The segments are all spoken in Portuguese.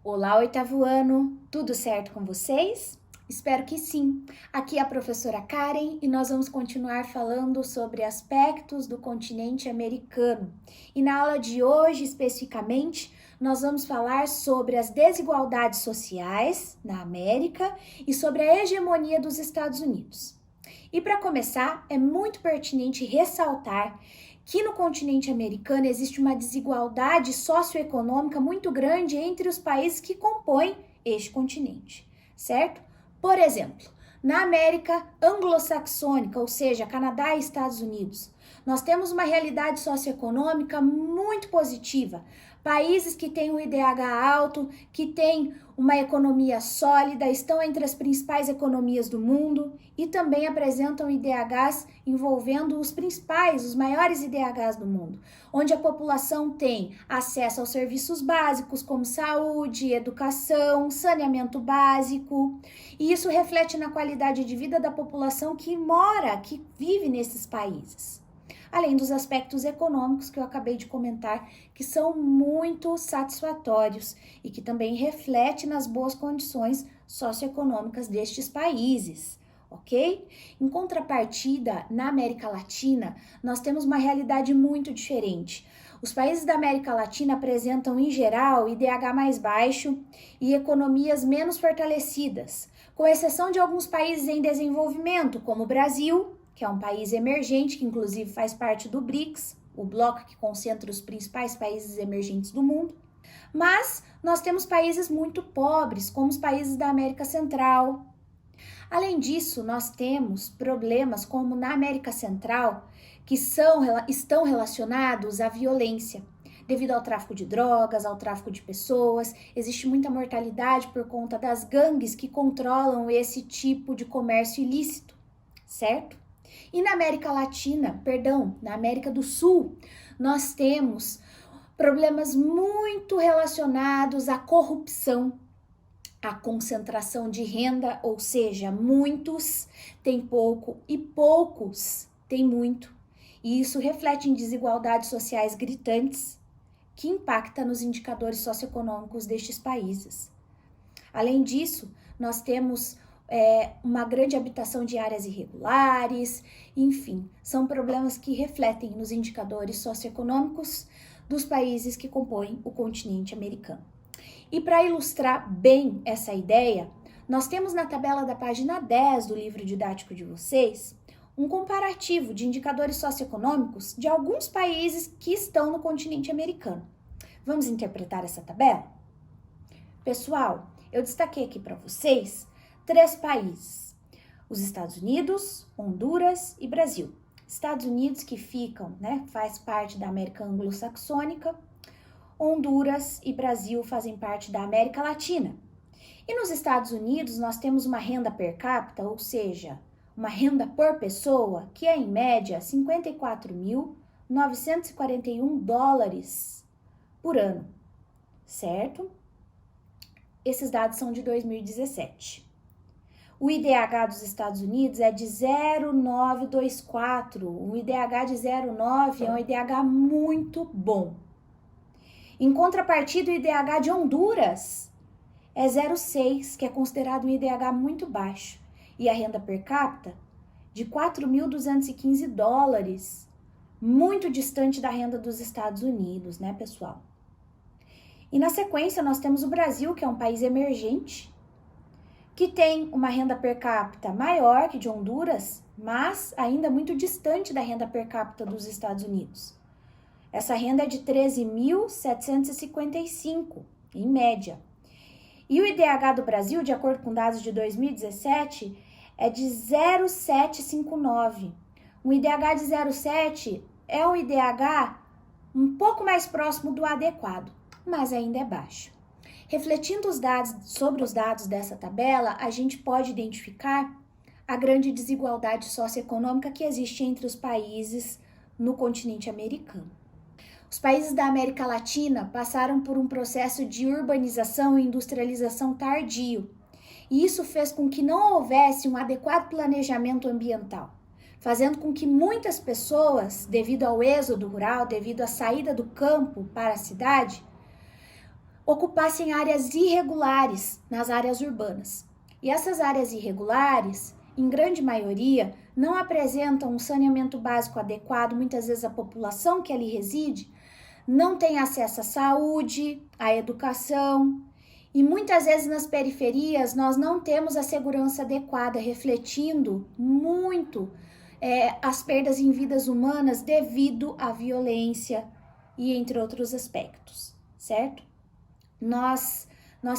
Olá, oitavo ano! Tudo certo com vocês? Espero que sim. Aqui é a professora Karen e nós vamos continuar falando sobre aspectos do continente americano. E na aula de hoje, especificamente, nós vamos falar sobre as desigualdades sociais na América e sobre a hegemonia dos Estados Unidos. E para começar, é muito pertinente ressaltar que no continente americano existe uma desigualdade socioeconômica muito grande entre os países que compõem este continente, certo? Por exemplo, na América anglo-saxônica, ou seja, Canadá e Estados Unidos, nós temos uma realidade socioeconômica muito positiva. Países que têm um IDH alto, que têm uma economia sólida, estão entre as principais economias do mundo e também apresentam IDHs envolvendo os maiores IDHs do mundo, onde a população tem acesso aos serviços básicos como saúde, educação, saneamento básico, e isso reflete na qualidade de vida da população que vive nesses países. Além dos aspectos econômicos que eu acabei de comentar, que são muito satisfatórios e que também refletem nas boas condições socioeconômicas destes países, ok? Em contrapartida, na América Latina, nós temos uma realidade muito diferente. Os países da América Latina apresentam, em geral, IDH mais baixo e economias menos fortalecidas, com exceção de alguns países em desenvolvimento, como o Brasil, que é um país emergente, que inclusive faz parte do BRICS, o bloco que concentra os principais países emergentes do mundo. Mas nós temos países muito pobres, como os países da América Central. Além disso, nós temos problemas como na América Central, que estão relacionados à violência. Devido ao tráfico de drogas, ao tráfico de pessoas, existe muita mortalidade por conta das gangues que controlam esse tipo de comércio ilícito, certo? E na na América do Sul, nós temos problemas muito relacionados à corrupção, à concentração de renda, ou seja, muitos têm pouco e poucos têm muito. E isso reflete em desigualdades sociais gritantes que impactam nos indicadores socioeconômicos destes países. Além disso, nós temos uma grande habitação de áreas irregulares, enfim, são problemas que refletem nos indicadores socioeconômicos dos países que compõem o continente americano. E para ilustrar bem essa ideia, nós temos na tabela da página 10 do livro didático de vocês um comparativo de indicadores socioeconômicos de alguns países que estão no continente americano. Vamos interpretar essa tabela? Pessoal, eu destaquei aqui para vocês 3 países: os Estados Unidos, Honduras e Brasil. Estados Unidos que faz parte da América anglo-saxônica, Honduras e Brasil fazem parte da América Latina. E nos Estados Unidos nós temos uma renda per capita, ou seja, uma renda por pessoa, que é em média 54.941 dólares por ano, certo? Esses dados são de 2017. O IDH dos Estados Unidos é de 0,924. Um IDH de 0,9 é um IDH muito bom. Em contrapartida, o IDH de Honduras é 0,6, que é considerado um IDH muito baixo. E a renda per capita de 4.215 dólares, muito distante da renda dos Estados Unidos, né, pessoal? E na sequência, nós temos o Brasil, que é um país emergente, que tem uma renda per capita maior que de Honduras, mas ainda muito distante da renda per capita dos Estados Unidos. Essa renda é de 13.755, em média. E o IDH do Brasil, de acordo com dados de 2017, é de 0,759. Um IDH de 0,7 é um IDH um pouco mais próximo do adequado, mas ainda é baixo. Refletindo sobre os dados dessa tabela, a gente pode identificar a grande desigualdade socioeconômica que existe entre os países no continente americano. Os países da América Latina passaram por um processo de urbanização e industrialização tardio, e isso fez com que não houvesse um adequado planejamento ambiental, fazendo com que muitas pessoas, devido ao êxodo rural, devido à saída do campo para a cidade, ocupassem áreas irregulares nas áreas urbanas. E essas áreas irregulares, em grande maioria, não apresentam um saneamento básico adequado, muitas vezes a população que ali reside não tem acesso à saúde, à educação, e muitas vezes nas periferias nós não temos a segurança adequada, refletindo muito as perdas em vidas humanas devido à violência e entre outros aspectos, certo? Nós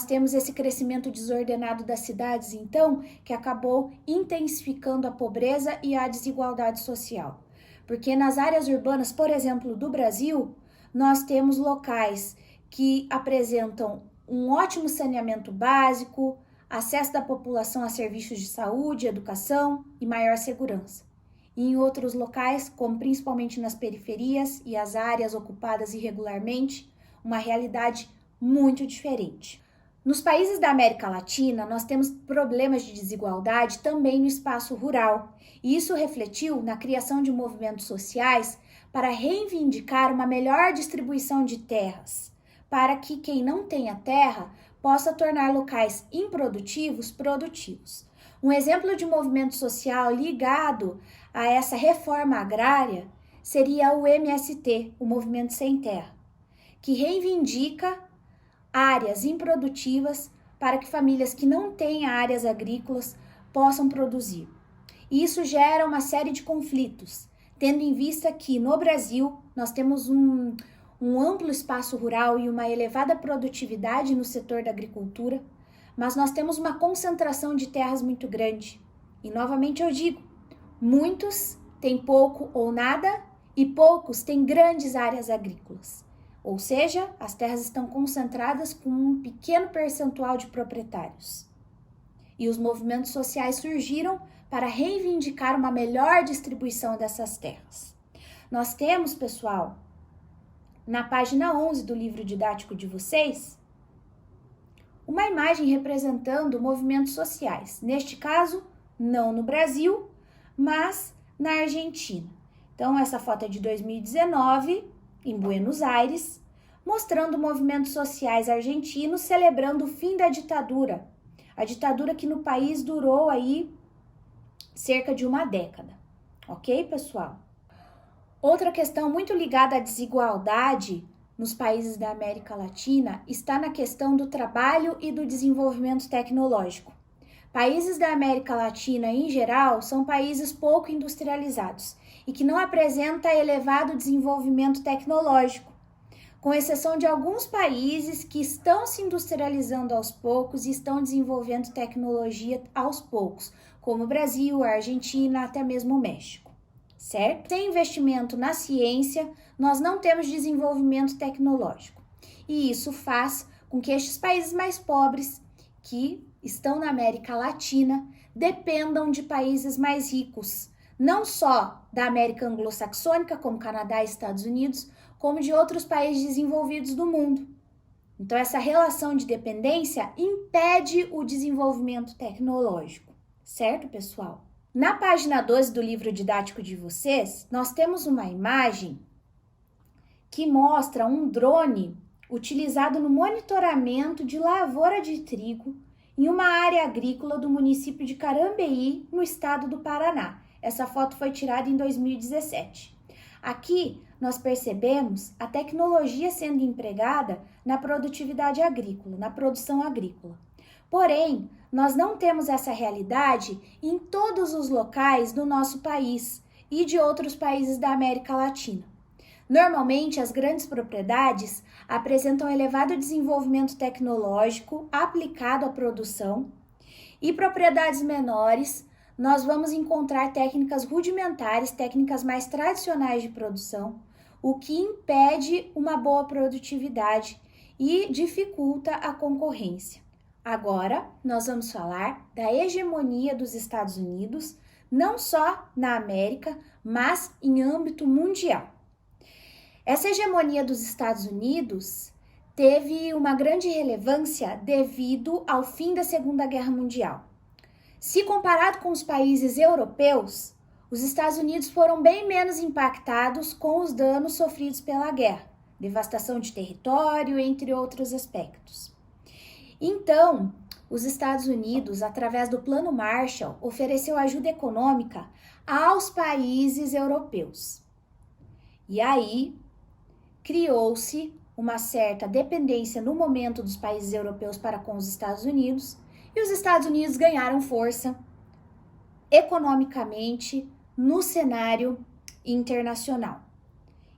temos esse crescimento desordenado das cidades, então, que acabou intensificando a pobreza e a desigualdade social. Porque nas áreas urbanas, por exemplo, do Brasil, nós temos locais que apresentam um ótimo saneamento básico, acesso da população a serviços de saúde, educação e maior segurança. E em outros locais, como principalmente nas periferias e as áreas ocupadas irregularmente, uma realidade muito diferente. Nos países da América Latina, nós temos problemas de desigualdade também no espaço rural, e isso refletiu na criação de movimentos sociais para reivindicar uma melhor distribuição de terras, para que quem não tenha terra possa tornar locais improdutivos produtivos. Um exemplo de movimento social ligado a essa reforma agrária seria o MST, o Movimento Sem Terra, que reivindica áreas improdutivas para que famílias que não têm áreas agrícolas possam produzir. E isso gera uma série de conflitos, tendo em vista que no Brasil nós temos um amplo espaço rural e uma elevada produtividade no setor da agricultura, mas nós temos uma concentração de terras muito grande. E novamente eu digo, muitos têm pouco ou nada e poucos têm grandes áreas agrícolas. Ou seja, as terras estão concentradas com um pequeno percentual de proprietários. E os movimentos sociais surgiram para reivindicar uma melhor distribuição dessas terras. Nós temos, pessoal, na página 11 do livro didático de vocês, uma imagem representando movimentos sociais. Neste caso, não no Brasil, mas na Argentina. Então, essa foto é de 2019, em Buenos Aires, mostrando movimentos sociais argentinos celebrando o fim da ditadura. A ditadura que no país durou aí cerca de uma década. Ok, pessoal? Outra questão muito ligada à desigualdade nos países da América Latina está na questão do trabalho e do desenvolvimento tecnológico. Países da América Latina, em geral, são países pouco industrializados e que não apresentam elevado desenvolvimento tecnológico, com exceção de alguns países que estão se industrializando aos poucos e estão desenvolvendo tecnologia aos poucos, como o Brasil, a Argentina, até mesmo o México, certo? Sem investimento na ciência, nós não temos desenvolvimento tecnológico. E isso faz com que estes países mais pobres, que estão na América Latina, dependam de países mais ricos, não só da América anglo-saxônica, como Canadá e Estados Unidos, como de outros países desenvolvidos do mundo. Então, essa relação de dependência impede o desenvolvimento tecnológico, certo, pessoal? Na página 12 do livro didático de vocês, nós temos uma imagem que mostra um drone utilizado no monitoramento de lavoura de trigo em uma área agrícola do município de Carambeí, no estado do Paraná. Essa foto foi tirada em 2017. Aqui nós percebemos a tecnologia sendo empregada na produtividade agrícola, na produção agrícola. Porém, nós não temos essa realidade em todos os locais do nosso país e de outros países da América Latina. Normalmente, as grandes propriedades apresentam elevado desenvolvimento tecnológico aplicado à produção e propriedades menores, nós vamos encontrar técnicas rudimentares, técnicas mais tradicionais de produção, o que impede uma boa produtividade e dificulta a concorrência. Agora, nós vamos falar da hegemonia dos Estados Unidos, não só na América, mas em âmbito mundial. Essa hegemonia dos Estados Unidos teve uma grande relevância devido ao fim da Segunda Guerra Mundial. Se comparado com os países europeus, os Estados Unidos foram bem menos impactados com os danos sofridos pela guerra, devastação de território, entre outros aspectos. Então, os Estados Unidos, através do Plano Marshall, ofereceu ajuda econômica aos países europeus. E aí, criou-se uma certa dependência no momento dos países europeus para com os Estados Unidos, e os Estados Unidos ganharam força economicamente no cenário internacional.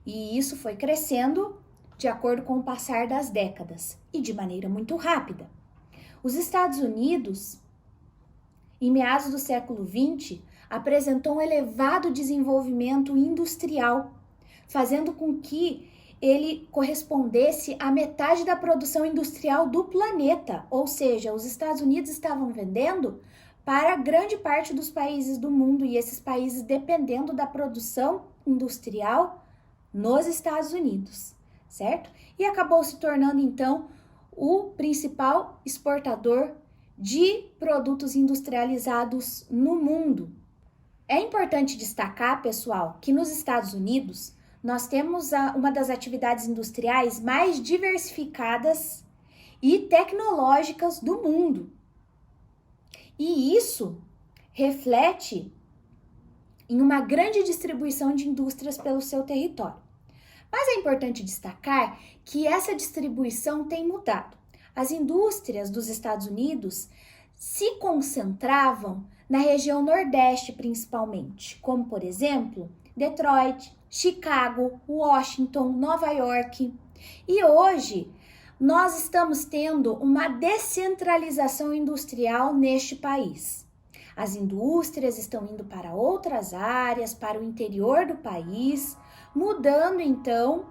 E isso foi crescendo de acordo com o passar das décadas e de maneira muito rápida. Os Estados Unidos, em meados do século XX, apresentou um elevado desenvolvimento industrial, fazendo com que ele correspondesse à metade da produção industrial do planeta, ou seja, os Estados Unidos estavam vendendo para grande parte dos países do mundo e esses países dependendo da produção industrial nos Estados Unidos, certo? E acabou se tornando então o principal exportador de produtos industrializados no mundo. É importante destacar, pessoal, que nos Estados Unidos nós temos uma das atividades industriais mais diversificadas e tecnológicas do mundo. E isso reflete em uma grande distribuição de indústrias pelo seu território. Mas é importante destacar que essa distribuição tem mudado. As indústrias dos Estados Unidos se concentravam na região Nordeste principalmente, como por exemplo, Detroit, Chicago, Washington, Nova York. E hoje nós estamos tendo uma descentralização industrial neste país. As indústrias estão indo para outras áreas, para o interior do país, mudando então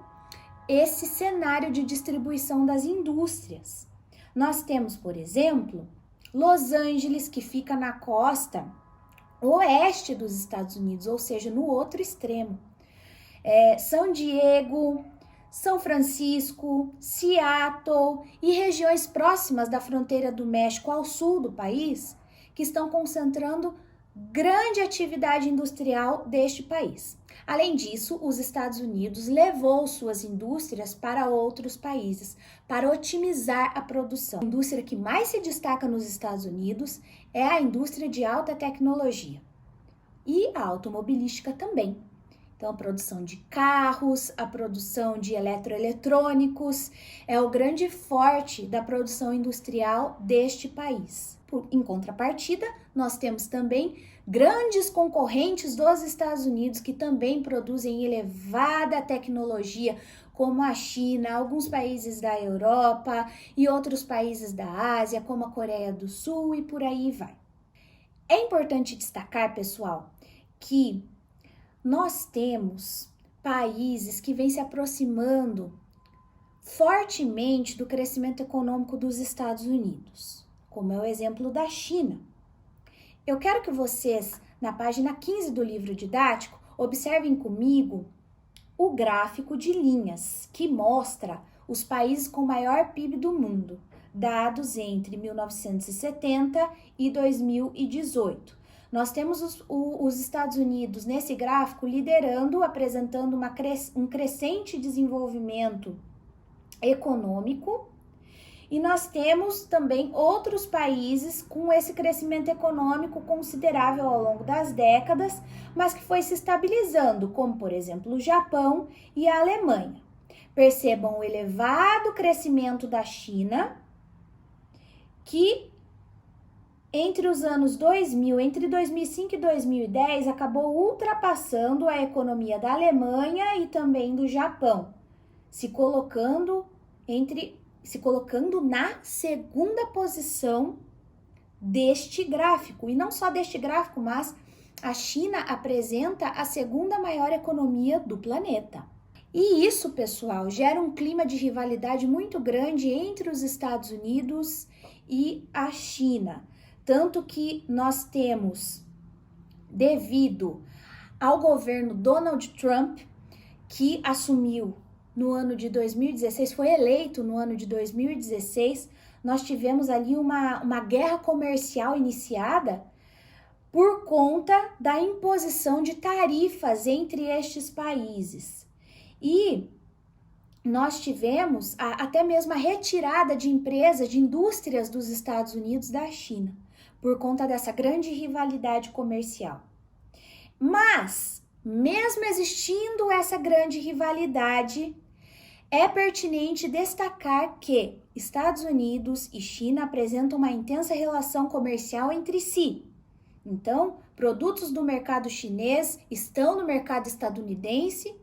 esse cenário de distribuição das indústrias. Nós temos, por exemplo, Los Angeles, que fica na costa oeste dos Estados Unidos, ou seja, no outro extremo. São Diego, São Francisco, Seattle e regiões próximas da fronteira do México ao sul do país, que estão concentrando grande atividade industrial deste país. Além disso, os Estados Unidos levou suas indústrias para outros países para otimizar a produção. A indústria que mais se destaca nos Estados Unidos é a indústria de alta tecnologia e a automobilística também. Então, a produção de carros, a produção de eletroeletrônicos é o grande forte da produção industrial deste país. Em contrapartida, nós temos também grandes concorrentes dos Estados Unidos que também produzem elevada tecnologia, como a China, alguns países da Europa e outros países da Ásia, como a Coreia do Sul e por aí vai. É importante destacar, pessoal, que nós temos países que vêm se aproximando fortemente do crescimento econômico dos Estados Unidos, como é o exemplo da China. Eu quero que vocês, na página 15 do livro didático, observem comigo o gráfico de linhas que mostra os países com maior PIB do mundo, dados entre 1970 e 2018. Nós temos os Estados Unidos nesse gráfico liderando, apresentando um crescente desenvolvimento econômico, e nós temos também outros países com esse crescimento econômico considerável ao longo das décadas, mas que foi se estabilizando, como por exemplo o Japão e a Alemanha. Percebam o elevado crescimento da China, que entre os anos 2000, entre 2005 e 2010, acabou ultrapassando a economia da Alemanha e também do Japão, se colocando na segunda posição deste gráfico. E não só deste gráfico, mas a China apresenta a segunda maior economia do planeta. E isso, pessoal, gera um clima de rivalidade muito grande entre os Estados Unidos e a China. Tanto que nós temos, devido ao governo Donald Trump, que assumiu no ano de 2016, foi eleito no ano de 2016, nós tivemos ali uma guerra comercial iniciada por conta da imposição de tarifas entre estes países. E nós tivemos até mesmo a retirada de empresas, de indústrias dos Estados Unidos da China, por conta dessa grande rivalidade comercial. Mas, mesmo existindo essa grande rivalidade, é pertinente destacar que Estados Unidos e China apresentam uma intensa relação comercial entre si. Então, produtos do mercado chinês estão no mercado estadunidense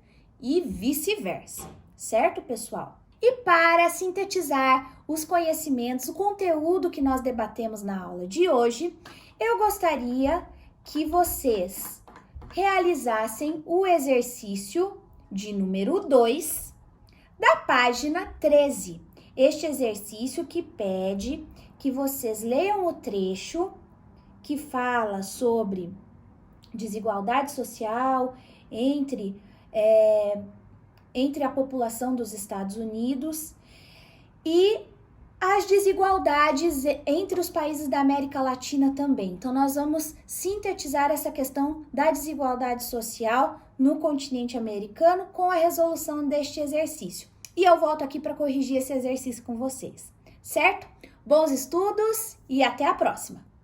e vice-versa, certo, pessoal? E para sintetizar os conhecimentos, o conteúdo que nós debatemos na aula de hoje, eu gostaria que vocês realizassem o exercício de número 2 da página 13. Este exercício que pede que vocês leiam o trecho que fala sobre desigualdade social entre a população dos Estados Unidos e as desigualdades entre os países da América Latina também. Então, nós vamos sintetizar essa questão da desigualdade social no continente americano com a resolução deste exercício. E eu volto aqui para corrigir esse exercício com vocês, certo? Bons estudos e até a próxima!